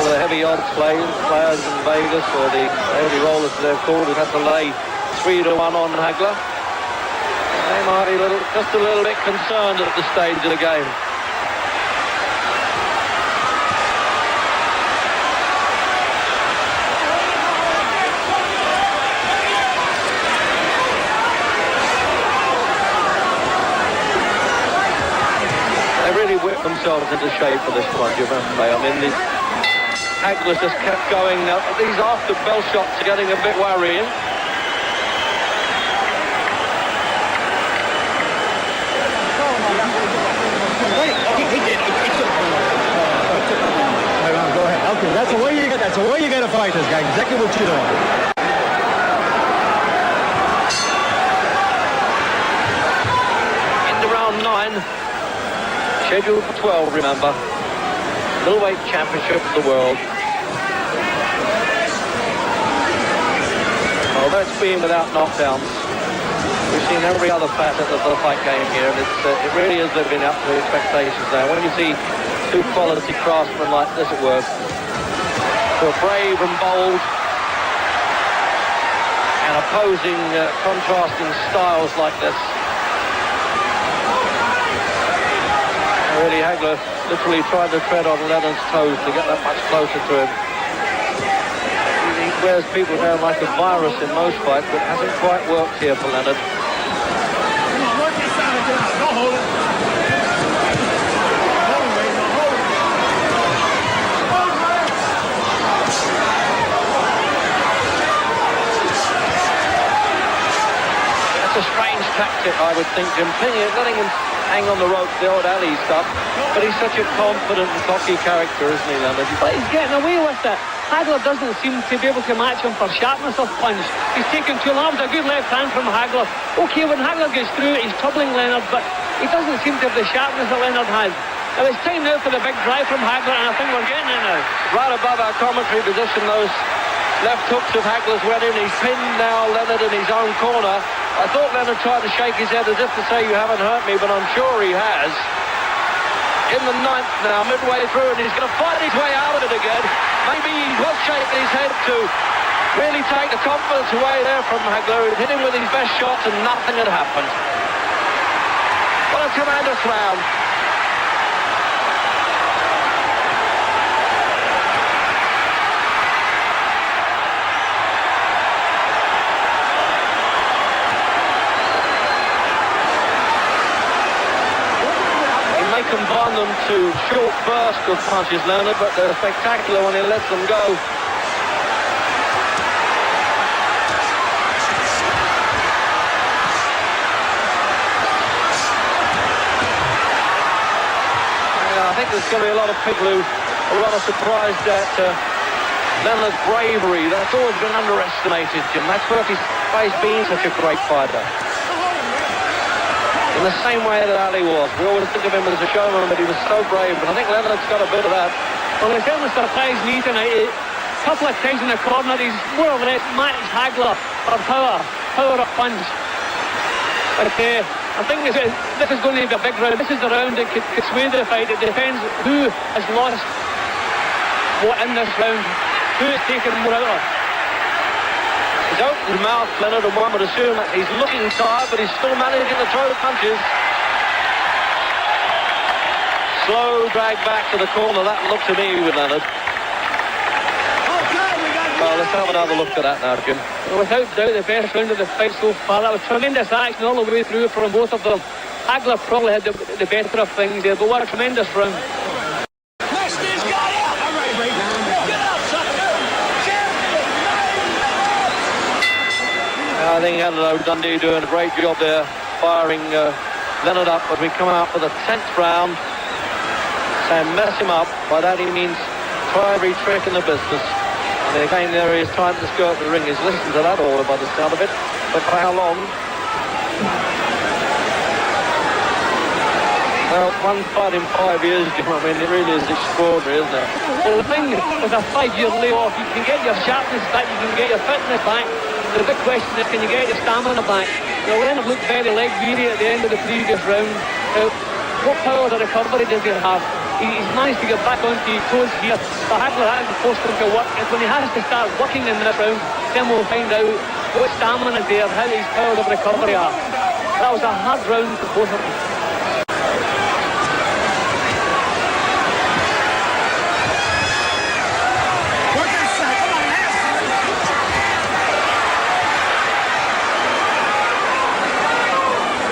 The heavy odds players in Vegas, or the heavy rollers as they're called, have had to lay 3-1 on Hagler. They might be just a little bit concerned at the stage of the game. They really whipped themselves into shape for this one, haven't they? I mean, Hagler's just kept going. Now, these after bell shots are getting a bit worrying. Go ahead. Okay, that's the way you got to fight this guy. Exactly what you're doing. Into round 9. Scheduled for 12, remember. Middleweight Championship of the world. it's been without knockdowns. We've seen every other facet of the fight game here, and it really is living up to expectations now. When you see two quality craftsmen like this at work, who are brave and bold, and opposing, contrasting styles like this. Really, Hagler literally tried to tread on Leonard's toes to get that much closer to him. He wears people down like a virus in most fights, but it hasn't quite worked here for Leonard. That's a strange tactic, I would think, Jim. Letting him hang on the rope, the old alley stuff, but he's such a confident and cocky character, isn't he, Leonard? But he's getting away with it. Hagler doesn't seem to be able to match him for sharpness of punch. He's taken too long. A good left hand from Hagler. Okay, when Hagler gets through, he's troubling Leonard, but he doesn't seem to have the sharpness that Leonard has. Now it's time now for the big drive from Hagler, and I think we're getting it now. Right above our commentary position, those left hooks of Hagler's went in. He's pinned now Leonard in his own corner. I thought Leonard tried to shake his head as if to say, you haven't hurt me, but I'm sure he has. In the ninth now, midway through, and he's going to fight his way out of it again. Maybe he was shaking his head to really take the confidence away there from Hagler. He hit him with his best shots and nothing had happened. What a tremendous round. Combine them to short bursts of punches, Leonard, but they're spectacular when he lets them go. I think there's going to be a lot of people who are rather surprised at Leonard's bravery. That's always been underestimated, Jim. That's why he's been such a great fighter. In the same way that Ali was. We always think of him as a showman, but he was so brave. But I think Leonard's got a bit of that. Well, it certainly surprised me tonight. A couple of times in the corner, he's more or less matched Hagler for power of punch. But I think this is going to be a big round. This is the round that could sway the fight. It depends who has lost what in this round, who has taken more out of. He's opened his mouth, Leonard, and one would assume that he's looking tired, but he's still managing to throw punches. Slow drag back to the corner, that looked to me with Leonard. Well, let's have another look at that now, Jim. Well, without doubt, the best round of the fight so far. That was tremendous action all the way through from both of them. Hagler probably had the better of things there, but what a tremendous round. I think Dundee doing a great job there, firing Leonard up as we come out for the 10th round. Saying mess him up. By that he means try every trick in the business. And again, there is time to skirt the ring. He's listened to that order by the sound of it. But for how long? Well, one fight in 5 years, Jim. I mean, it really is extraordinary, isn't it? Well, the thing with a 5-year layoff, you can get your sharpness back, you can get your fitness back. The big question is, can you get your stamina back? Now, Leonard looked very leg-weary at the end of the previous round. What power of recovery does he have? He's managed to get back onto his toes here. But Hagler has to force him to work. It's when he has to start working in this round, then we'll find out what stamina is there, how his powers of recovery are. That was a hard round for both of them.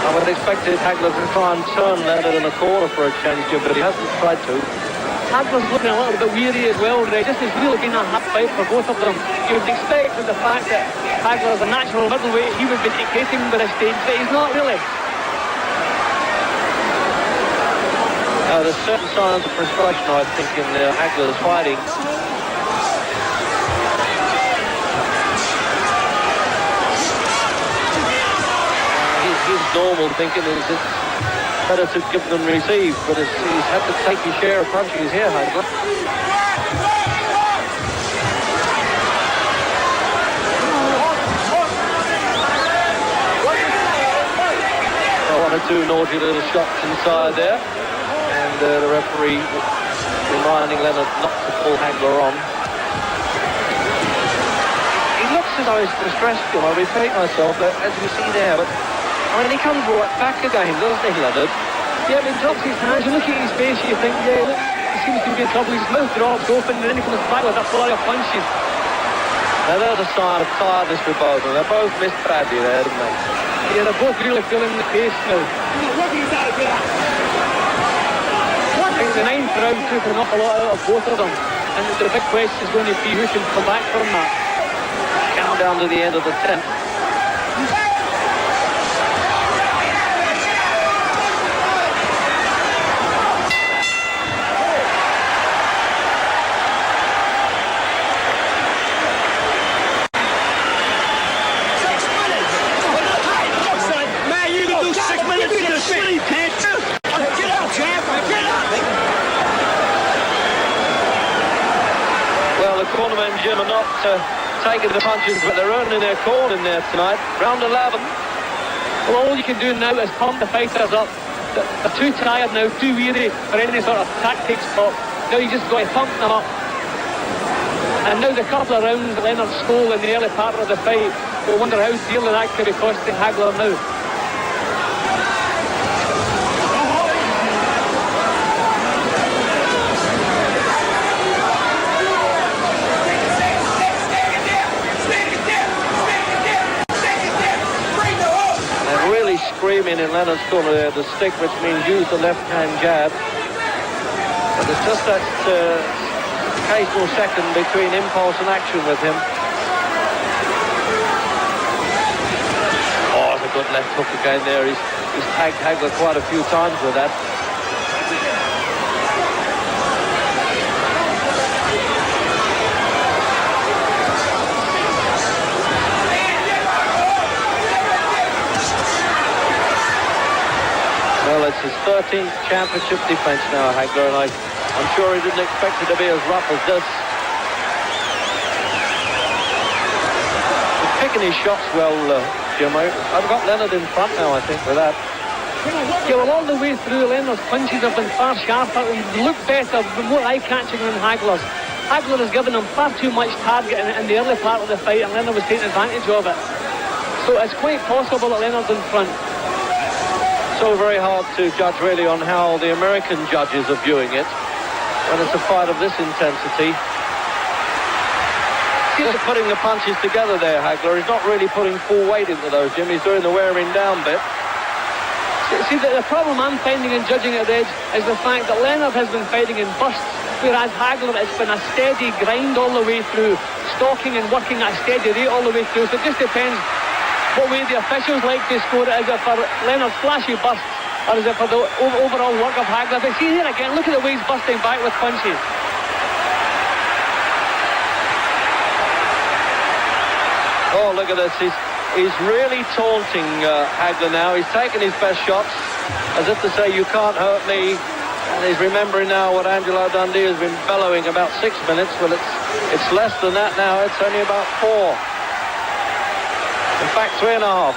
I would have expected Hagler to try and turn Leonard in the corner for a change, but he hasn't tried to. Hagler's looking a little bit weary as well, Ray. This has really been a hard fight for both of them. You would expect with the fact that Hagler's a natural middleweight, he would be dictating by this stage, but he's not really. There's certain signs of frustration, I think, in Hagler's fighting. His normal thinking is it's better to give than receive, but he's had to take his share of punching his hair, Hagler. two naughty little shots inside there. And the referee reminding Leonard not to pull Hagler on. He looks as though he's distressed, Jim. I repeat myself, as you see there. But I mean, he comes right back again, doesn't he, Leonard? Yeah, but he drops his hands. You look at his face, you think, yeah, look, he seems to be in trouble. His mouth drops open, and then he comes back with a flurry of punches. Now there's a sign of tiredness for both of them. They both missed badly there, didn't they? Yeah, they're both really feeling the pace now. I think the ninth round took an awful lot out of both of them. And the big question is going to be who can come back from that. Countdown to the end of the 10th. Cornermen, Jim, are not taking the punches, but they're earning their corn in there tonight. Round 11. Well, all you can do now is pump the fighters up. They're too tired now, too weary for any sort of tactics. But now you just got to pump them up. And now the couple of rounds that Leonard stole in the early part of the fight, we'll wonder how dearly that could be costing Hagler now. Screaming in Leonard's corner there, the stick, which means use the left-hand jab. But there's just that occasional second between impulse and action with him. Oh, it's a good left hook again there. He's tagged Hagler quite a few times with that. Well, it's his 13th championship defence now, Hagler, and I'm sure he didn't expect it to be as rough as this. He's picking his shots well, Jim. I've got Leonard in front now, I think, with that. Yeah, well, all the way through, Leonard's punches have been far sharper and look better, more eye-catching than Hagler's. Hagler has given him far too much target in the early part of the fight, and Leonard was taking advantage of it. So it's quite possible that Leonard's in front. So very hard to judge really on how the American judges are viewing it when it's a fight of this intensity. He's putting the punches together there, Hagler. He's not really putting full weight into those, Jim. He's doing the wearing down bit. See, the problem I'm finding in judging at the edge is the fact that Leonard has been fighting in bursts, whereas Hagler, it's been a steady grind all the way through, stalking and working at a steady rate all the way through. So it just depends what way the officials like to score it. Is it for Leonard's flashy bursts, or is it for the overall work of Hagler? But see here again, look at the way he's busting back with punches. Oh, look at this. He's really taunting Hagler now. He's taking his best shots, as if to say, you can't hurt me. And he's remembering now what Angelo Dundee has been bellowing about 6 minutes. Well, it's less than that now. It's only about 4. In fact, 3.5.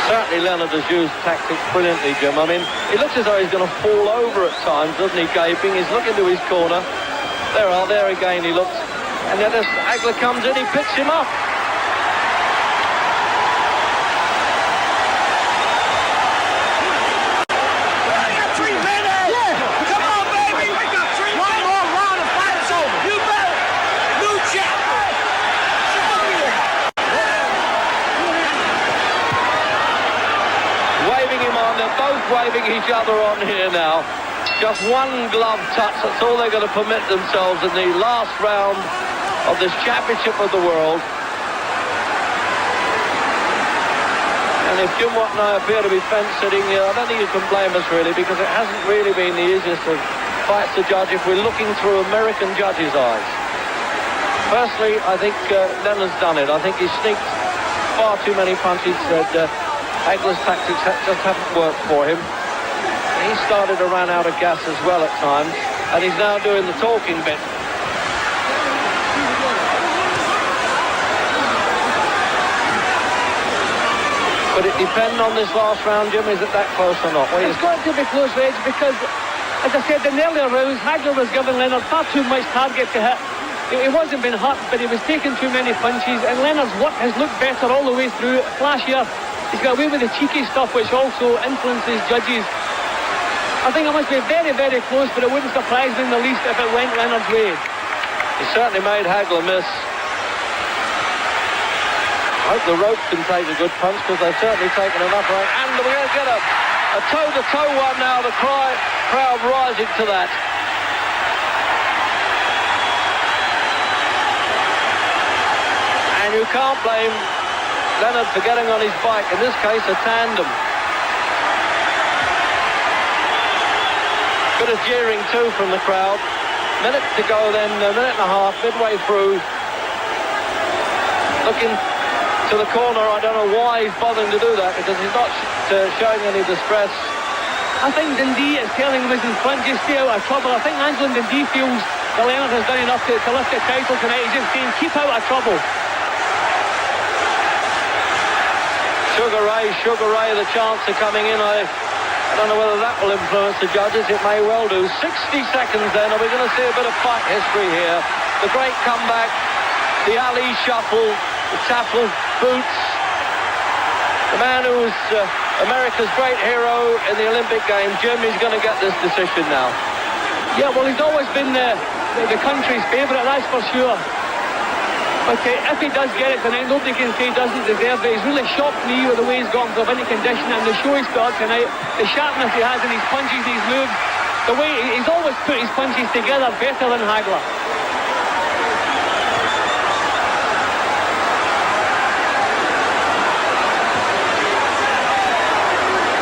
Certainly Leonard has used tactics brilliantly, Jim. I mean, he looks as though he's going to fall over at times, doesn't he, gaping? He's looking to his corner. There again he looks. And then as Hagler comes in, he picks him up. Waving each other on here now. Just one glove touch, that's all they're going to permit themselves in the last round of this championship of the world. And if Jim Watt and I appear to be fence-sitting, I don't think you can blame us really, because it hasn't really been the easiest of fights to judge if we're looking through American judges' eyes. Personally, I think Leonard's done it. I think he sneaked far too many punches. Hagler's tactics just haven't worked for him. He started to run out of gas as well at times, and he's now doing the talking bit. But it depends on this last round, Jim. Is it that close or not? It's got to be close, Reg, because, as I said in the earlier rounds, Hagler was giving Leonard far too much target to hit. He wasn't being hurt, but he was taking too many punches, and Leonard's work has looked better all the way through. Last year, he's got away with the cheeky stuff, which also influences judges. I think it must be very, very close, but it wouldn't surprise me in the least if it went Leonard's way. He certainly made Hagler miss. I hope the rope can take a good punch, because they've certainly taken enough right. And we're going to get a toe-to-toe one now. The crowd rising to that. And you can't blame Leonard for getting on his bike. In this case, a tandem. Bit of jeering too from the crowd. Minute to go then, a minute and a half, midway through. Looking to the corner. I don't know why he's bothering to do that, because he's not showing any distress. I think Dundee is telling him he's in front, just stay out of trouble. I think Angelo Dundee feels that Leonard has done enough to lift the title tonight. He's just saying, keep out of trouble. Sugar Ray, the chants are coming in. I don't know whether that will influence the judges. It may well do. 60 seconds then. Are we going to see a bit of fight history here? The great comeback, the Ali shuffle, the taffel boots. The man who was America's great hero in the Olympic Games, Jim, is going to get this decision now. Yeah, well, he's always been the country's favourite, that's for sure. But if he does get it tonight, nobody can say he doesn't deserve it. He's really shocked me with the way he's gone for winning condition, and the show he's got tonight, the sharpness he has in his punches, his moves, the way he's always put his punches together better than Hagler.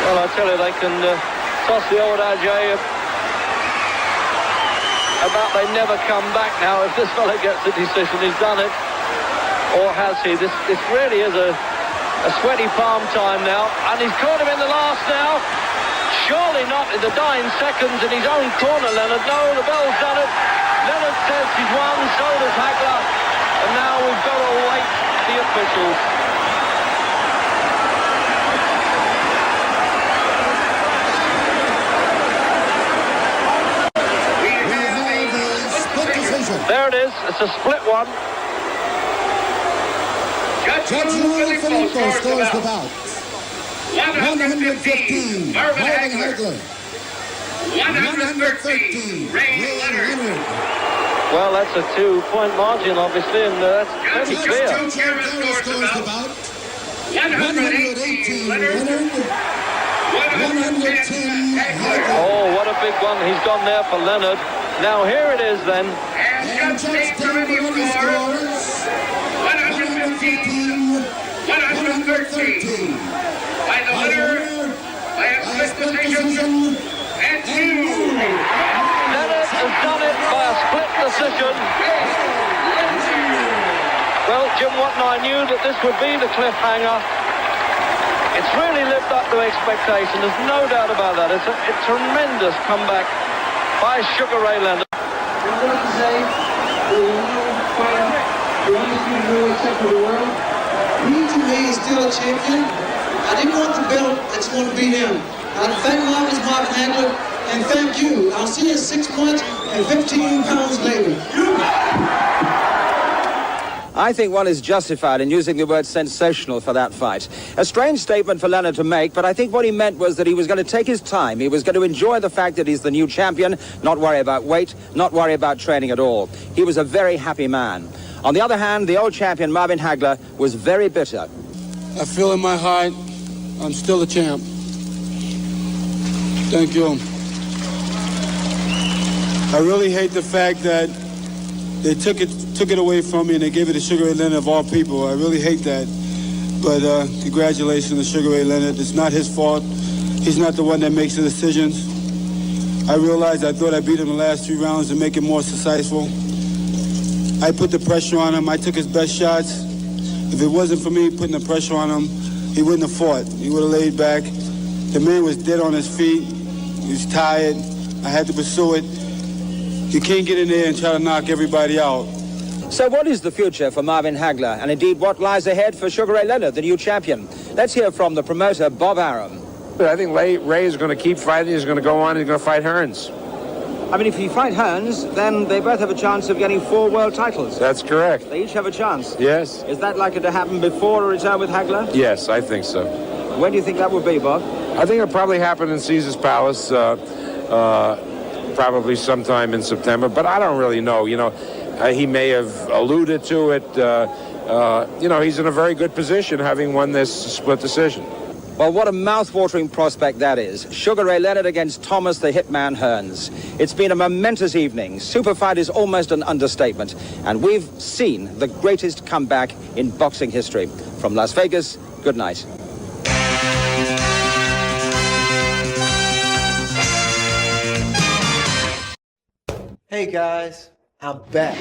Well, I tell you, they can toss the old adage about they never come back now. If this fella gets the decision, he's done it. Or has he? This really is a sweaty palm time now. And he's caught him in the last now. Surely not in the dying seconds in his own corner, Leonard. No, the bell's done it. Leonard says he's won, so does Hagler. And now we've got to await the officials. There it is. It's a split one. Judge Filippo scores the bout. 115, Marvin Hagler. 113, Leonard. Well, that's a 2-point margin, obviously, and that's pretty clear. Scores the bout. 118, Leonard. 110, Hagler. Oh, what a big one. He's gone there for Leonard. Now, here it is then. And Judge Filippo scores 115, 113. By the winner, by a split decision, and Leonard has done it by a split decision. Well, Jim Watton, I knew that this would be the cliffhanger. It's really lived up to expectation. There's no doubt about that. It's a tremendous comeback by Sugar Ray Leonard. I'd like to say, the new fighter, the undisputed middleweight champion of the world, he to me is still a champion. I didn't want the belt, I just want to beat him. I'd thank Marvin Hagler, and thank you. I'll see you 6 months and 15 pounds later. I think one is justified in using the word sensational for that fight. A strange statement for Leonard to make, but I think what he meant was that he was going to take his time. He was going to enjoy the fact that he's the new champion, not worry about weight, not worry about training at all. He was a very happy man. On the other hand, the old champion, Marvin Hagler, was very bitter. I feel in my heart I'm still a champ. Thank you. I really hate the fact that they took it away from me and they gave it to Sugar Ray Leonard of all people. I really hate that. But congratulations to Sugar Ray Leonard. It's not his fault. He's not the one that makes the decisions. I realized I thought I beat him the last 3 rounds to make it more successful. I put the pressure on him. I took his best shots. If it wasn't for me putting the pressure on him, he wouldn't have fought. He would have laid back. The man was dead on his feet. He was tired. I had to pursue it. You can't get in there and try to knock everybody out. So what is the future for Marvin Hagler, and indeed what lies ahead for Sugar Ray Leonard, the new champion? Let's hear from the promoter, Bob Arum. I think Ray is going to keep fighting. He's going to go on. He's going to fight Hearns. I mean, if he fight Hearns, then they both have a chance of getting 4 world titles. That's correct. They each have a chance. Yes. Is that likely to happen before a return with Hagler? Yes, I think so. When do you think that would be, Bob? I think it'll probably happen in Caesar's Palace, probably sometime in September, but I don't really know. You know, he may have alluded to it. You know, he's in a very good position having won this split decision. Well, what a mouth-watering prospect that is. Sugar Ray Leonard against Thomas the Hitman Hearns. It's been a momentous evening. Super fight is almost an understatement. And we've seen the greatest comeback in boxing history. From Las Vegas, good night. Hey guys, I'm back.